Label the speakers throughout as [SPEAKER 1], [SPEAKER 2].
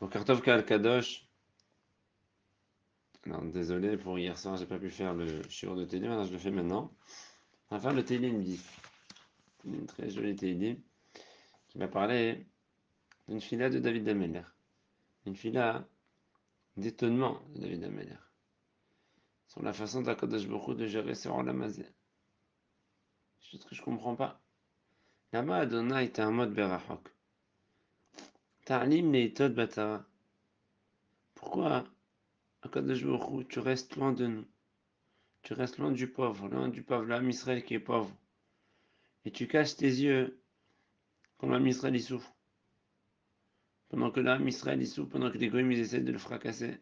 [SPEAKER 1] Boker Tov Kal Kadosh. Alors, désolé pour hier soir, j'ai pas pu faire le shiur de Télim, alors je le fais maintenant. On va faire le Télim 10. Une très jolie Télim qui va parler d'une fila de David Ameller. Une fila d'étonnement de David Ameller. Sur la façon d'Akadosh Baruch Hu de gérer ce Olamazé. Chose que je comprends pas. Là-bas, Adonai était en mode Berachok. Ta'alim Neitod Batara. Pourquoi, Akadosh Baruch Hu, tu restes loin de nous? Tu restes loin du pauvre, l'âme Israël qui est pauvre. Et tu caches tes yeux quand l'âme Israël y souffre. Pendant que l'âme Israël y souffre, pendant que les goyim ils essaient de le fracasser.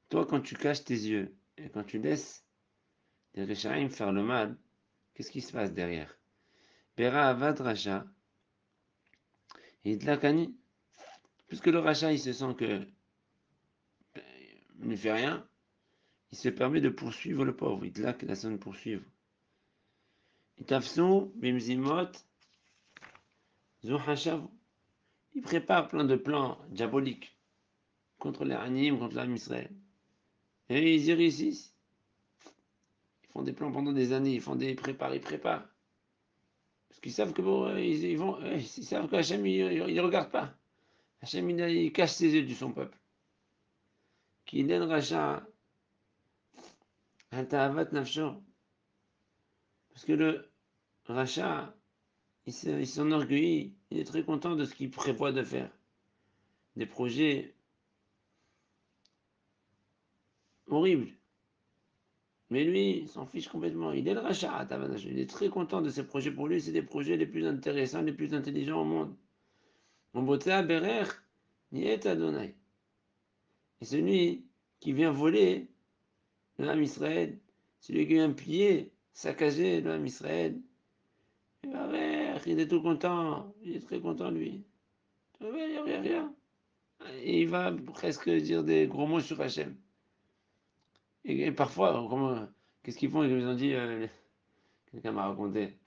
[SPEAKER 1] Toi, quand tu caches tes yeux et quand tu laisses les Rechaim faire le mal, qu'est-ce qui se passe derrière? Bera Avad Racha, Idlakani. Puisque le Racha, il se sent que il ne fait rien, il se permet de poursuivre le pauvre. Idlak, la sonne poursuivre. Itafsou, Bimzimot, Zuhashav. Il prépare plein de plans diaboliques contre les Hanim, contre l'âme Israël. Et ils y réussissent. Ils font des plans pendant des années, ils préparent. Parce qu'ils savent que bon, ils savent qu'Hachem, il regarde pas. Hachem, il cache ses yeux de son peuple. Qui donne Racha, Altaavat Nafsho. Parce que le Racha, il s'enorgueillit, il est très content de ce qu'il prévoit de faire. Des projets horribles. Mais lui, il s'en fiche complètement. Il est le Racha, Altaavat Nafsho. Il est très content de ses projets. Pour lui, c'est des projets les plus intéressants, les plus intelligents au monde. Mon Botea Berer, Niet Adonai. Et celui qui vient voler l'âme Israël, celui qui vient piller, saccager l'âme Israël, il est tout content, il est très content lui. Rien. Et il va presque dire des gros mots sur Hachem. Et parfois, qu'est-ce qu'ils font? Ils nous ont dit, quelqu'un m'a raconté,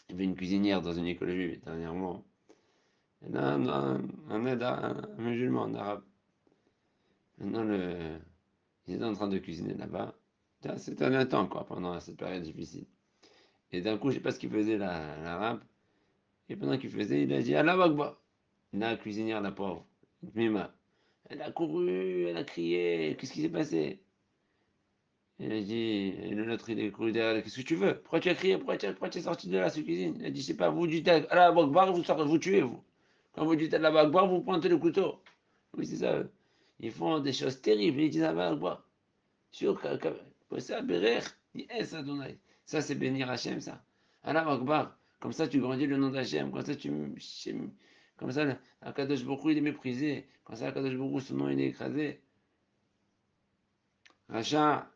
[SPEAKER 1] il y avait une cuisinière dans une école juive dernièrement. Il y a un musulman, un arabe. Maintenant, ils étaient en train de cuisiner là-bas. C'était un temps, quoi, pendant cette période difficile. Et d'un coup, je sais pas ce qu'il faisait, l'arabe. Et pendant qu'il faisait, il a dit Allah Akbar. La cuisinière, la pauvre, Mima. Elle a couru, elle a crié. Qu'est-ce qui s'est passé? Elle a dit, et le nôtre, il est couru derrière elle. Qu'est-ce que tu veux? Pourquoi tu as crié? Pourquoi tu es sorti de là, cette cuisine? Elle a dit, je sais pas, vous dites Allah Akbar, vous sortez, vous tuez, vous. Quand vous dites Allah Akbar, vous pointez le couteau. Oui, c'est ça. Ils font des choses terribles. Ils disent Allah Akbar. Sûr que ça, Berer, dit Es Adonai. Ça, c'est bénir Hachem, ça. Allah Akbar. Comme ça, tu grandis le nom d'Hachem. Comme ça, Akadosh Baruch Hu, il est méprisé. Comme ça, Akadosh Baruch Hu, son nom, il est écrasé. Racha,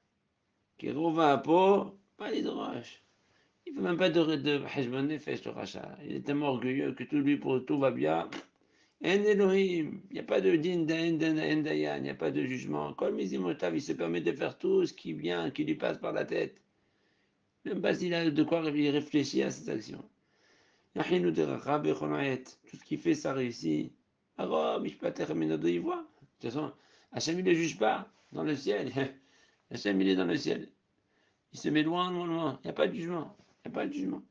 [SPEAKER 1] qui rova à peau, pas les roches. Il ne fait même pas de Heshbon Nefesh, le Racha. Il est tellement orgueilleux que tout lui, pour tout va bien. En Elohim, il n'y a pas de din, il n'y a pas de jugement. Comme Mizimotav, il se permet de faire tout ce qui vient, qui lui passe par la tête. Même pas s'il a de quoi réfléchir à ses actions. Tout ce qu'il fait, ça réussit. Il voit. De toute façon, Hachem, il ne juge pas dans le ciel. Hachem, il est dans le ciel. Il se met loin, loin, loin. Il n'y a pas de jugement. Il n'y a pas de jugement.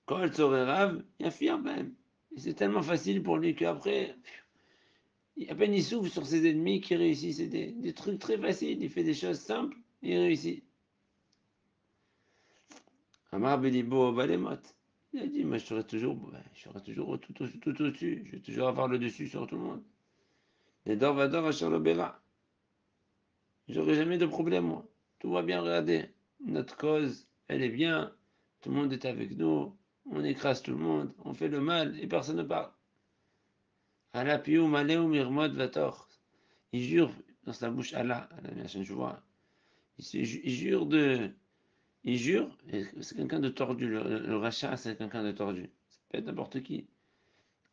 [SPEAKER 1] Quand elle serait rave, il affirme même. Et c'est tellement facile pour lui qu'après, à peine il souffle sur ses ennemis qui réussissent. C'est des trucs très faciles. Il fait des choses simples et il réussit. Amar Belibo Balemot. Il a dit, moi je serai toujours tout au-dessus. Je vais toujours avoir le dessus sur tout le monde. Les Dor Vador Achalobera. J'aurai jamais de problème, moi. Tout va bien, regardez. Notre cause, elle est bien. Tout le monde est avec nous. On écrase tout le monde. On fait le mal et personne ne parle. Alapiou Maleu Mirmod Vator. Il jure dans sa bouche Allah, je vois. Il jure de. Il jure, c'est quelqu'un de tordu. Le rachat, c'est quelqu'un de tordu. Ça peut être n'importe qui.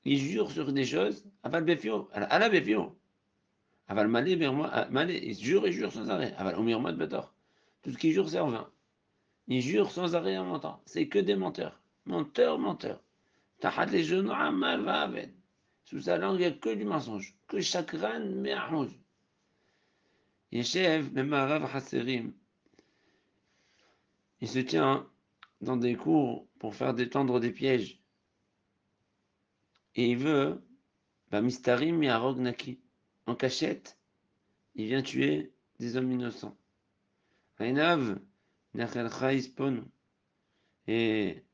[SPEAKER 1] Il jure sur des choses. Aval Befio. Allah Befio. Aval Malé, Malé. Il jure et jure sans arrêt. Aval Omirmod Vator. Tout ce qu'il jure, c'est en vain. Il jure sans arrêt en mentant. C'est que des menteurs. menteur, menteur. Tahat les genoux, amal va'aved. Sous sa langue, il n'y a que du mensonge, que chagrin, me'ahouz. Yeshev, memarav haserim. Il se tient dans des cours pour faire détendre des pièges. Et il veut, mistarim mi'arog naki. En cachette, il vient tuer des hommes innocents. Ainav, nechel chaispon. Et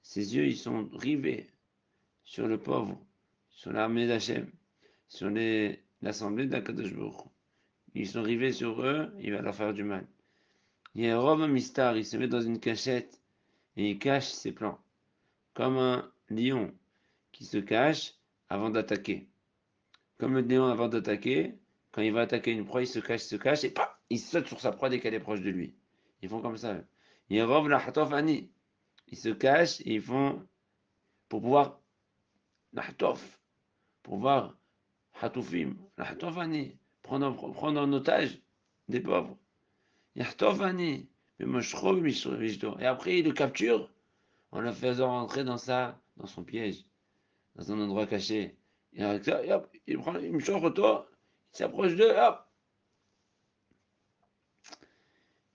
[SPEAKER 1] ses yeux, ils sont rivés sur le pauvre, sur l'armée d'Hachem, sur l'assemblée d'Akadosh Baruch Hu. Ils sont rivés sur eux, il va leur faire du mal. Yérov Mistar, il se met dans une cachette et il cache ses plans. Comme un lion qui se cache avant d'attaquer. Comme le lion avant d'attaquer, quand il va attaquer une proie, il se cache, et paf, il saute sur sa proie dès qu'elle est proche de lui. Ils font comme ça. Yérov la Hatof Ani. Ils se cachent et ils font pour pouvoir la Hatof, pour voir Hatoufim, la Hatof Ani, prendre en otage des pauvres. Yahtof Ani. Et après, il le capture en le faisant rentrer dans son piège, dans un endroit caché. Et avec ça, hop, il prend une toi, il s'approche d'eux, hop,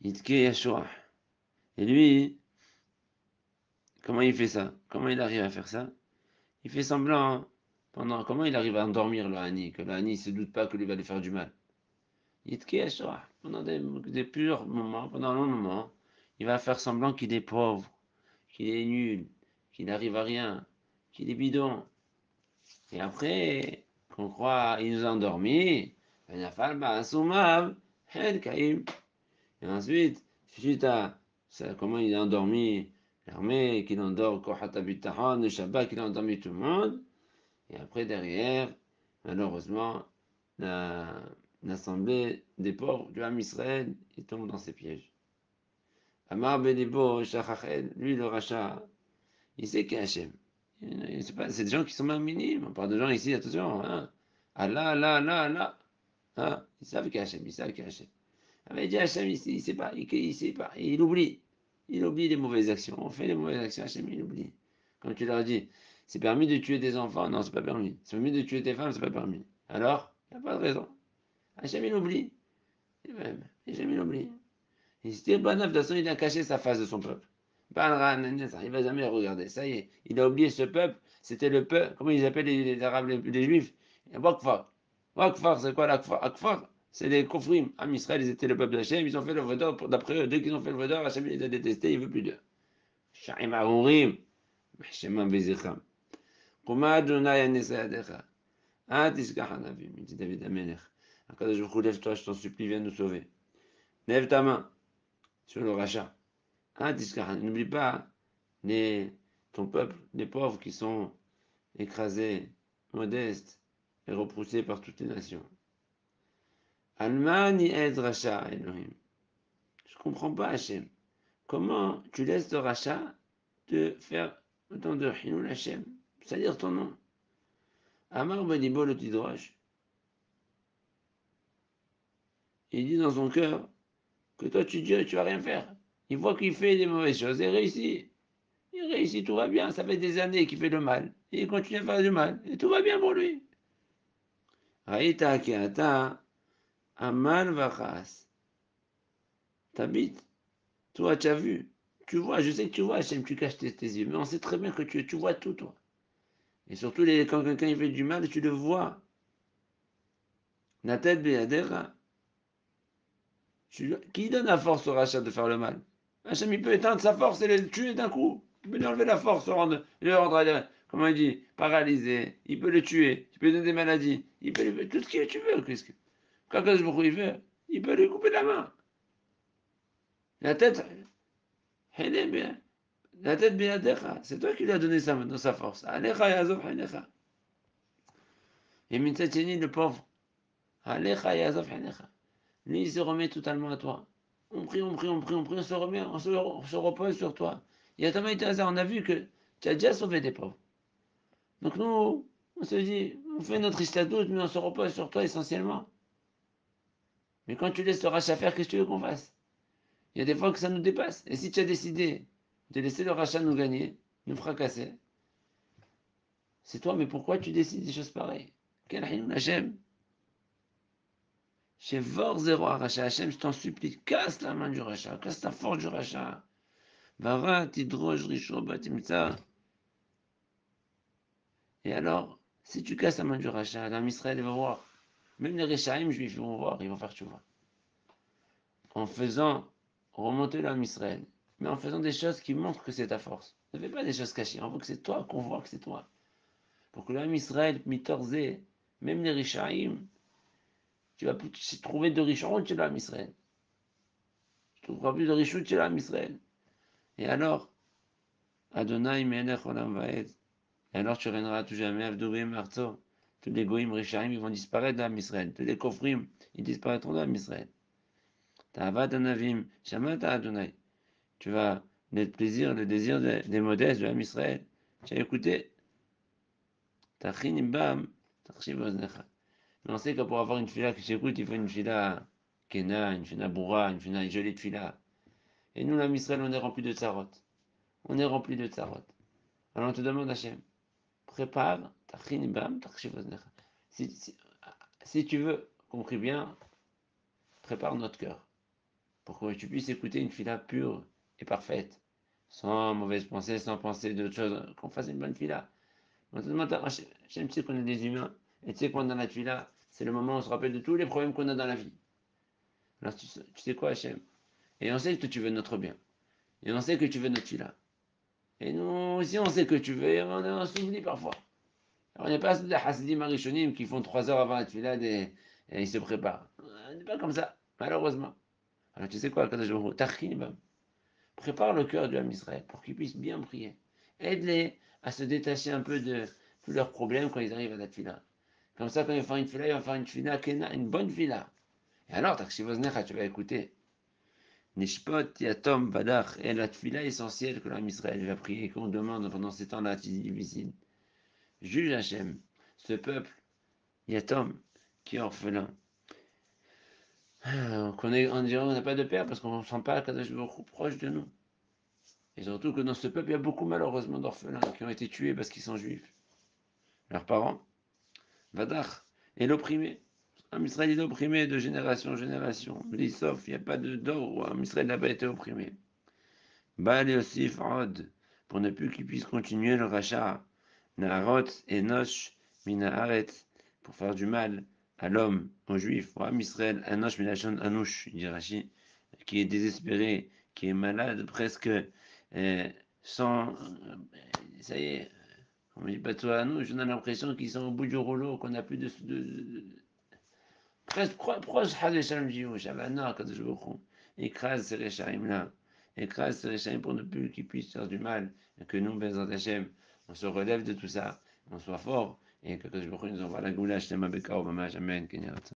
[SPEAKER 1] Yitke Yashua. Et lui, comment il fait ça? Comment il arrive à faire ça? Il fait semblant, comment il arrive à endormir le Hani, que le Hani ne se doute pas que lui va lui faire du mal. Yitke Yashua. Pendant plusieurs moments, pendant un long moment, il va faire semblant qu'il est pauvre, qu'il est nul, qu'il n'arrive à rien, qu'il est bidon. Et après, qu'on croit, il nous a endormis, et ensuite, suite à ça, comment il a endormi l'armée, qu'il endort Kohat Abitahon, le Shabbat, qu'il a endormi tout le monde, et après, derrière, malheureusement, l'assemblée des pauvres du Ham Israël, il tombe dans ses pièges. Amar Belibo, Shachachel, lui le rachat, il sait qu'il y a Hachem. C'est des gens qui sont même minimes. On parle de gens ici, attention. Hein. Allah, Allah, Allah, Allah. Hein. Ils savent qu'il y a Hachem, ils savent qu'il y a Hachem. Ah, mais il dit Hachem, il sait pas, il sait pas, il oublie. Il oublie les mauvaises actions. On fait les mauvaises actions, Hachem, il oublie. Comme tu leur dis, c'est permis de tuer des enfants? Non, c'est pas permis. C'est permis de tuer tes femmes? C'est pas permis. Alors, il n'y a pas de raison. Hachem, il oublie. Et même, Hachem, il oublie. Il se dit, bah, de toute façon, il a caché sa face de son peuple. Il ne va jamais regarder. Ça y est, il a oublié ce peuple. C'était le peuple, comment ils appellent les Arabes, les Juifs? Wakfar. Wakfar, c'est quoi l'Akfar? Akfar, c'est les Kofrim. En Israël, ils étaient le peuple d'Hachem. Ils ont fait le Vaudor. D'après eux, dès qu'ils ont fait le Vaudor, Hachem les a détestés. Il ne veut plus d'eux. Sha'im Aourim. Hachem Bezicham. Kuma Adonai Anesayadecha. Ah, Tiskahanavim. Il dit David Amelech. Akadosh Baruch Hu, lève-toi, je t'en supplie, viens nous sauver. Lève ta main sur le rachat. Ah, n'oublie pas ton peuple, les pauvres qui sont écrasés, modestes et repoussés par toutes les nations. Almani ed Racha Elohim. Je ne comprends pas, Hachem. Comment tu laisses le rachat te faire autant de Hinoul Hachem, c'est-à-dire ton nom? Amar Benibo le Tidrosh. Il dit dans son cœur que toi tu dis tu vas rien faire. Il voit qu'il fait des mauvaises choses et réussit. Il réussit, tout va bien. Ça fait des années qu'il fait le mal. Et il continue à faire du mal. Et tout va bien pour lui. Raïta Keata, Amal Vachas. T'habites. Toi, tu as vu. Tu vois, je sais que tu vois, Hachem, tu caches tes yeux. Mais on sait très bien que tu vois tout, toi. Et surtout, quand quelqu'un il fait du mal, tu le vois. La tête Béadera. Qui donne la force au rachat de faire le mal? Hachem, il peut éteindre sa force et le tuer d'un coup. Il peut lui enlever la force, le rendre, comment il dit, paralysé. Il peut le tuer. Il peut lui donner des maladies. Il peut lui faire tout ce que tu veux. Quand il veut, il peut lui couper la main. La tête, elle est bien. La tête Béadera. C'est toi qui lui as donné sa force. Alecha Yazov Hanecha. Et Mitzatcheni, le pauvre. Alecha Yazov Hanecha. Lui, il se remet totalement à toi. On prie, on prie, on prie, on prie, on se remet, on se repose sur toi. Et à Thomas et Teresa, on a vu que tu as déjà sauvé des pauvres. Donc nous, on se dit, on fait notre istadout, mais on se repose sur toi essentiellement. Mais quand tu laisses le rachat faire, qu'est-ce que tu veux qu'on fasse? Il y a des fois que ça nous dépasse. Et si tu as décidé de laisser le rachat nous gagner, nous fracasser. C'est toi, mais pourquoi tu décides des choses pareilles? Quel Hinoun Hachem? Chez Vor Zéro Racha, Hachem, je t'en supplie, casse la main du rachat, casse la force du rachat. Vara, Tidroj, Risho, Batimtsa. Et alors, si tu casses la main du rachat, l'âme Israël va voir. Même les Réchaïm juifs ils vont voir, ils vont faire tu vois. En faisant remonter l'âme Israël, mais en faisant des choses qui montrent que c'est ta force. Ne fais pas des choses cachées, on veut que c'est toi, qu'on voit que c'est toi. Pour que l'âme Israël, Mitorzé, même les Réchaïm, tu vas plus trouver de Richon chez l'âme Israël. Tu trouveras plus de Richon chez l'âme Israël. Et alors, Adonai Melech Olam Vaed. Et alors tu régneras à tout jamais, Avdouim Marto. Tous les goïms Rishaim, ils vont disparaître d'Am Israël. Tous les kofrim, ils disparaîtront d'Am Israël. Ta'avad Anavim, Shamata Adonai. Tu vas, le plaisir, le désir des modestes de Am Israël. Tu as écouté. Tachin Bam, Tachshiv Oznecha. Mais on sait que pour avoir une fila qui s'écoute, il faut une fila Kena, une fila Boura, une fila jolie de fila. Et nous, l'Am Israël, on est rempli de tsarot. On est rempli de tsarot. Alors on te demande, Hachem, prépare, tachin bam, tachshiv oznecha. Si tu veux, compris bien, prépare notre cœur pour que tu puisses écouter une fila pure et parfaite, sans mauvaise pensée, sans penser d'autre chose, qu'on fasse une bonne fila. On te demande, Hachem, tu sais qu'on est des humains, et tu sais qu'on est dans la fila, c'est le moment où on se rappelle de tous les problèmes qu'on a dans la vie. Alors tu sais quoi, Hachem? Et on sait que tu veux notre bien. Et on sait que tu veux notre fila. Et nous aussi, on sait que tu veux, et on s'oublie parfois. Alors, il n'y a pas de Hasidim Arishonim qui font 3 heures avant la tefila et ils se préparent. On n'est pas comme ça, malheureusement. Alors tu sais quoi, Kadosh Baruch Hu, Tachim, prépare le cœur du Ham Israël pour qu'ils puissent bien prier. Aide-les à se détacher un peu de tous leurs problèmes quand ils arrivent à la tefila. Comme ça, quand ils font une tefila, ils vont faire une tefila, une bonne tefila. Et alors, Tachshiv Oznecha, tu vas écouter. Nishpot, Yatom, Badach, et la tefila essentielle que l'Am Israël va prier, qu'on demande pendant ces temps-là difficiles. Juge Hachem, ce peuple Yatom, qui est orphelin. On dirait qu'on n'a pas de père parce qu'on ne sent pas Kadosh Baruch Hu proche de nous. Et surtout que dans ce peuple, il y a beaucoup malheureusement d'orphelins qui ont été tués parce qu'ils sont juifs. Leurs parents, Vadach, et l'opprimé. Un Israël est opprimé de génération en génération. Sauf, il n'y a pas de d'or où un Israël n'a pas été opprimé. Baal et aussi Farod, pour ne plus qu'ils puissent continuer le rachat. Naharot et Nosh, Minaharet, pour faire du mal à l'homme, aux juifs, pour Israël, Anosh Milachon Anouch, dit Rashi, qui est désespéré, qui est malade, presque sans. Ça y est, on ne dit pas toi à nous, on a l'impression qu'ils sont au bout du rouleau, qu'on n'a plus presque proche, Hadeshalom Jiou, Shabana, Kadosh Baruch Hu, écrase ces réchaïm-là, écrase ces réchaïm pour ne plus qu'ils puissent faire du mal, et que nous, Bezrat Hashem, on se relève de tout ça, on soit fort, et que Kadosh Baruch Hu nous envoie la goulash, Tema Bekao, Mama, Amen, Kenyat.